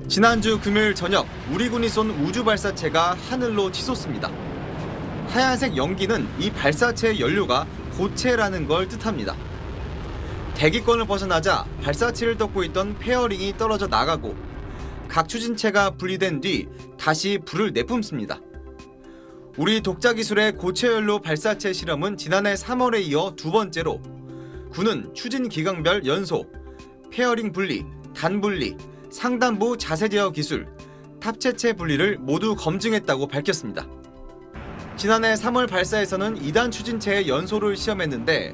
지난주 금요일 저녁 우리 군이 쏜 우주 발사체가 하늘로 치솟습니다. 하얀색 연기는 이 발사체의 연료가 고체라는 걸 뜻합니다. 대기권을 벗어나자 발사체를 덮고 있던 페어링이 떨어져 나가고 각 추진체가 분리된 뒤 다시 불을 내뿜습니다. 우리 독자 기술의 고체 연료 발사체 실험은 지난해 3월에 이어 두 번째로 군은 추진 기간별 연소, 페어링 분리, 단분리, 상단부 자세 제어 기술, 탑재체 분리를 모두 검증했다고 밝혔습니다. 지난해 3월 발사에서는 2단 추진체의 연소를 시험했는데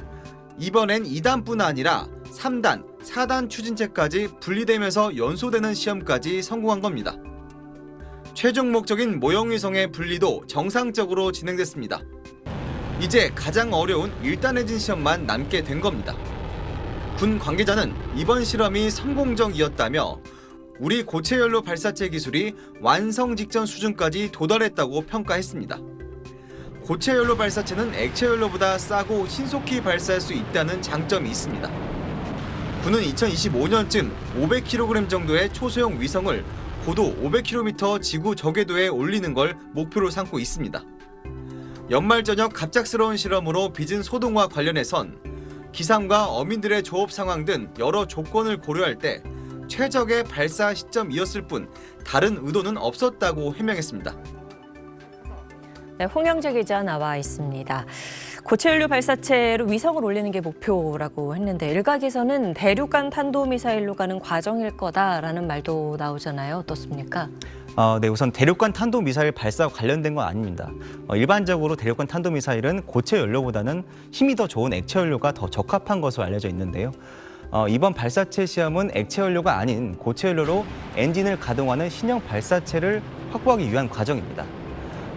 이번엔 2단뿐 아니라 3단, 4단 추진체까지 분리되면서 연소되는 시험까지 성공한 겁니다. 최종 목적인 모형위성의 분리도 정상적으로 진행됐습니다. 이제 가장 어려운 1단 엔진 시험만 남게 된 겁니다. 군 관계자는 이번 실험이 성공적이었다며 우리 고체 연료 발사체 기술이 완성 직전 수준까지 도달했다고 평가했습니다. 고체 연료 발사체는 액체 연료보다 싸고 신속히 발사할 수 있다는 장점이 있습니다. 군은 2025년쯤 500kg 정도의 초소형 위성을 고도 500km 지구 저궤도에 올리는 걸 목표로 삼고 있습니다. 연말 저녁 갑작스러운 실험으로 빚은 소동과 관련해선 기상과 어민들의 조업 상황 등 여러 조건을 고려할 때 최적의 발사 시점이었을 뿐 다른 의도는 없었다고 해명했습니다. 네, 홍영재 기자 나와 있습니다. 고체 연료 발사체로 위성을 올리는 게 목표라고 했는데 일각에서는 대륙간 탄도미사일로 가는 과정일 거다라는 말도 나오잖아요. 어떻습니까? 네, 우선 대륙간 탄도미사일 발사와 관련된 건 아닙니다. 일반적으로 대륙간 탄도미사일은 고체 연료보다는 힘이 더 좋은 액체 연료가 더 적합한 것으로 알려져 있는데요. 이번 발사체 시험은 액체 연료가 아닌 고체 연료로 엔진을 가동하는 신형 발사체를 확보하기 위한 과정입니다.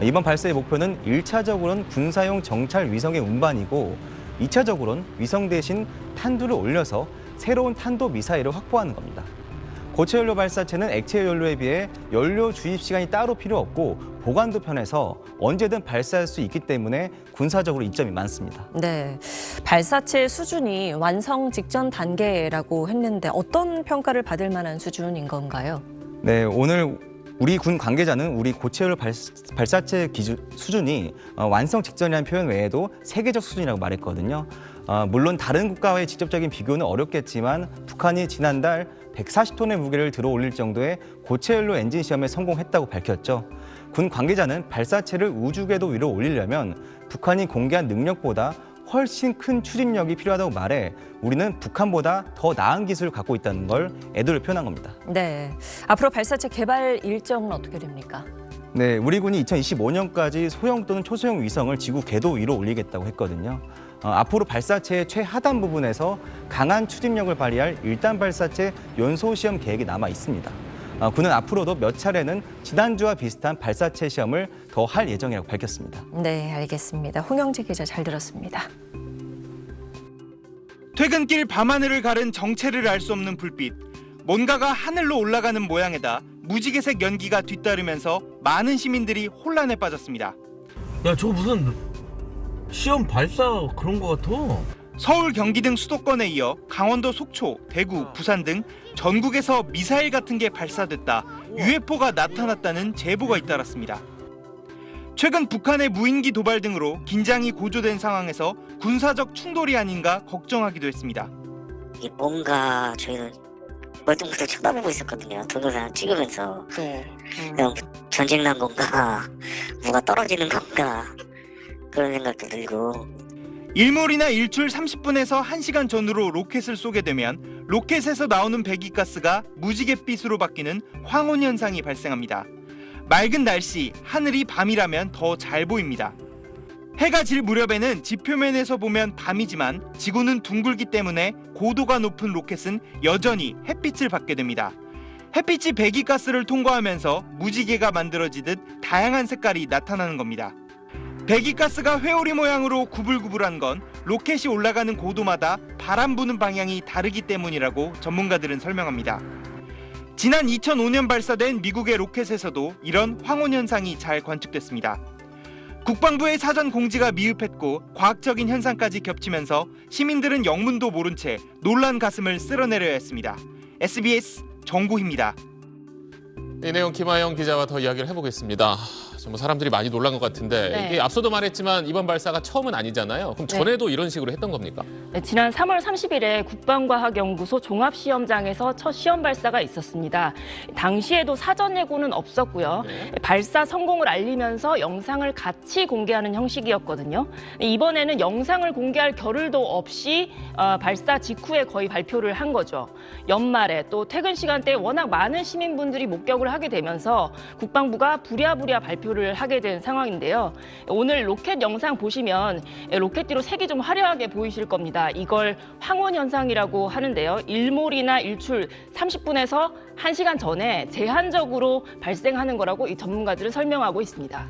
이번 발사의 목표는 1차적으로는 군사용 정찰 위성의 운반이고 2차적으로는 위성 대신 탄두를 올려서 새로운 탄도 미사일을 확보하는 겁니다. 고체 연료 발사체는 액체 연료에 비해 연료 주입 시간이 따로 필요 없고 보관도 편해서 언제든 발사할 수 있기 때문에 군사적으로 이점이 많습니다. 네, 발사체 수준이 완성 직전 단계라고 했는데 어떤 평가를 받을 만한 수준인 건가요? 네, 오늘 우리 군 관계자는 우리 고체 연료 발사체 수준이 완성 직전이라는 표현 외에도 세계적 수준이라고 말했거든요. 물론 다른 국가와의 직접적인 비교는 어렵겠지만 북한이 지난달 140톤의 무게를 들어 올릴 정도의 고체 연료 엔진 시험에 성공했다고 밝혔죠. 군 관계자는 발사체를 우주궤도 위로 올리려면 북한이 공개한 능력보다 훨씬 큰 추진력이 필요하다고 말해 우리는 북한보다 더 나은 기술을 갖고 있다는 걸 애도를 표현한 겁니다. 네, 앞으로 발사체 개발 일정은 어떻게 됩니까? 네, 우리 군이 2025년까지 소형 또는 초소형 위성을 지구 궤도 위로 올리겠다고 했거든요. 앞으로 발사체의 최하단 부분에서 강한 추진력을 발휘할 1단 발사체 연소 시험 계획이 남아 있습니다. 군은 앞으로도 몇 차례는 지난주와 비슷한 발사체 시험을 더 할 예정이라고 밝혔습니다. 네, 알겠습니다. 홍영재 기자 잘 들었습니다. 퇴근길 밤하늘을 가른 정체를 알 수 없는 불빛. 뭔가가 하늘로 올라가는 모양에다 무지개색 연기가 뒤따르면서 많은 시민들이 혼란에 빠졌습니다. 야, 저거 무슨 시험 발사 그런 거 같아. 서울, 경기 등 수도권에 이어 강원도 속초, 대구, 부산 등 전국에서 미사일 같은 게 발사됐다, UFO가 나타났다는 제보가 잇따랐습니다. 최근 북한의 무인기 도발 등으로 긴장이 고조된 상황에서 군사적 충돌이 아닌가 걱정하기도 했습니다. 뭔가 저희는 멀뚱멀뚱 쳐다보고 있었거든요. 동영상 찍으면서 그냥 전쟁 난 건가, 뭐가 떨어지는 건가 그런 생각도 들고. 일몰이나 일출 30분에서 1시간 전후로 로켓을 쏘게 되면 로켓에서 나오는 배기가스가 무지갯빛으로 바뀌는 황혼 현상이 발생합니다. 맑은 날씨, 하늘이 밤이라면 더 잘 보입니다. 해가 질 무렵에는 지표면에서 보면 밤이지만 지구는 둥글기 때문에 고도가 높은 로켓은 여전히 햇빛을 받게 됩니다. 햇빛이 배기가스를 통과하면서 무지개가 만들어지듯 다양한 색깔이 나타나는 겁니다. 배기가스가 회오리 모양으로 구불구불한 건 로켓이 올라가는 고도마다 바람 부는 방향이 다르기 때문이라고 전문가들은 설명합니다. 지난 2005년 발사된 미국의 로켓에서도 이런 황혼 현상이 잘 관측됐습니다. 국방부의 사전 공지가 미흡했고 과학적인 현상까지 겹치면서 시민들은 영문도 모른 채 놀란 가슴을 쓸어내려야 했습니다. SBS 정구희입니다. 이 내용 김하영 기자와 더 이야기를 해보겠습니다. 정말 사람들이 많이 놀란 것 같은데 네. 이게 앞서도 말했지만 이번 발사가 처음은 아니잖아요. 그럼 전에도 이런 식으로 했던 겁니까? 네, 지난 3월 30일에 국방과학연구소 종합시험장에서 첫 시험 발사가 있었습니다. 당시에도 사전 예고는 없었고요. 네. 발사 성공을 알리면서 영상을 같이 공개하는 형식이었거든요. 이번에는 영상을 공개할 겨를도 없이 발사 직후에 거의 발표를 한 거죠. 연말에 또 퇴근 시간대에 워낙 많은 시민분들이 목격을 하게 되면서 국방부가 부랴부랴 발표를 하게 된 상황인데요. 오늘 로켓 영상 보시면 로켓뒤로 색이 좀 화려하게 보이실 겁니다. 이걸 황혼 현상이라고 하는데요. 일몰이나 일출 30분에서 1시간 전에 제한적으로 발생하는 거라고 이 전문가들은 설명하고 있습니다.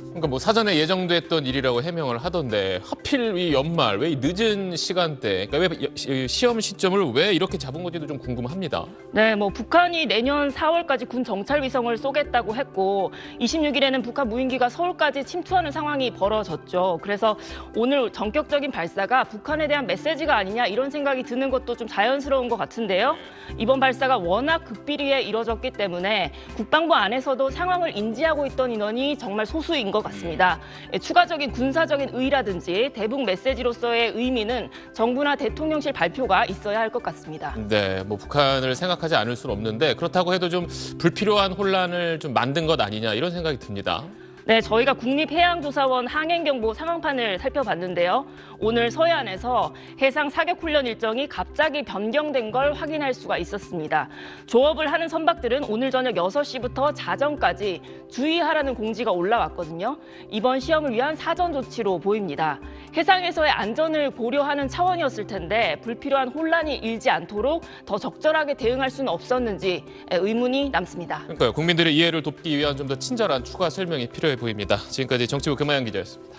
그러니까 뭐 사전에 예정됐던 일이라고 해명을 하던데 하필 이 연말 왜 이 늦은 시간대, 그러니까 왜 시험 시점을 왜 이렇게 잡은 건지도 좀 궁금합니다. 네, 뭐 북한이 내년 4월까지 군 정찰 위성을 쏘겠다고 했고 26일에는 북한 무인기가 서울까지 침투하는 상황이 벌어졌죠. 그래서 오늘 전격적인 발사가 북한에 대한 메시지가 아니냐 이런 생각이 드는 것도 좀 자연스러운 것 같은데요. 이번 발사가 워낙 극비리에 이뤄졌기 때문에 국방부 안에서도 상황을 인지하고 있던 인원이 정말 소수인 것 같습니다. 추가적인 군사적인 의의라든지 대북 메시지로서의 의미는 정부나 대통령실 발표가 있어야 할 것 같습니다. 네, 뭐 북한을 생각하지 않을 수는 없는데 그렇다고 해도 좀 불필요한 혼란을 좀 만든 것 아니냐 이런 생각이 듭니다. 네, 저희가 국립해양조사원 항행경보 상황판을 살펴봤는데요. 오늘 서해안에서 해상 사격훈련 일정이 갑자기 변경된 걸 확인할 수가 있었습니다. 조업을 하는 선박들은 오늘 저녁 6시부터 자정까지 주의하라는 공지가 올라왔거든요. 이번 시험을 위한 사전 조치로 보입니다. 해상에서의 안전을 고려하는 차원이었을 텐데 불필요한 혼란이 일지 않도록 더 적절하게 대응할 수는 없었는지 의문이 남습니다. 그러니까요, 국민들의 이해를 돕기 위한 좀 더 친절한 추가 설명이 필요해 보입니다. 지금까지 정치부 금하영 기자였습니다.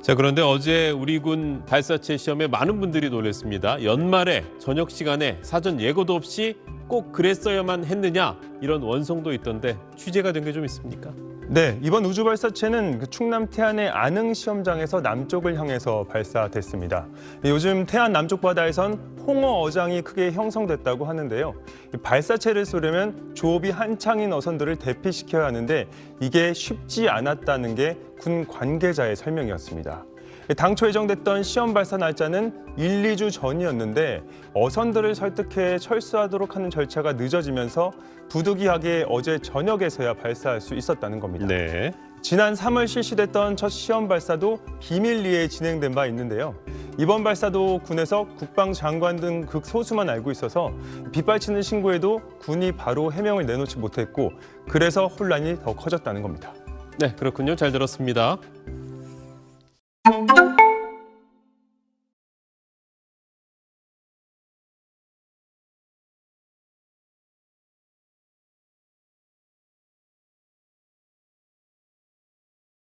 자, 그런데 어제 우리 군 발사체 시험에 많은 분들이 놀랐습니다. 연말에 저녁 시간에 사전 예고도 없이 꼭 그랬어야만 했느냐 이런 원성도 있던데 취재가 된 게 좀 있습니까? 네, 이번 우주 발사체는 충남 태안의 안흥 시험장에서 남쪽을 향해서 발사됐습니다. 요즘 태안 남쪽 바다에선 홍어 어장이 크게 형성됐다고 하는데요. 발사체를 쏘려면 조업이 한창인 어선들을 대피시켜야 하는데 이게 쉽지 않았다는 게 군 관계자의 설명이었습니다. 당초 예정됐던 시험 발사 날짜는 1, 2주 전이었는데 어선들을 설득해 철수하도록 하는 절차가 늦어지면서 부득이하게 어제 저녁에서야 발사할 수 있었다는 겁니다. 네. 지난 3월 실시됐던 첫 시험 발사도 비밀리에 진행된 바 있는데요. 이번 발사도 군에서 국방장관 등 극소수만 알고 있어서 빗발치는 신고에도 군이 바로 해명을 내놓지 못했고 그래서 혼란이 더 커졌다는 겁니다. 네, 그렇군요. 잘 들었습니다.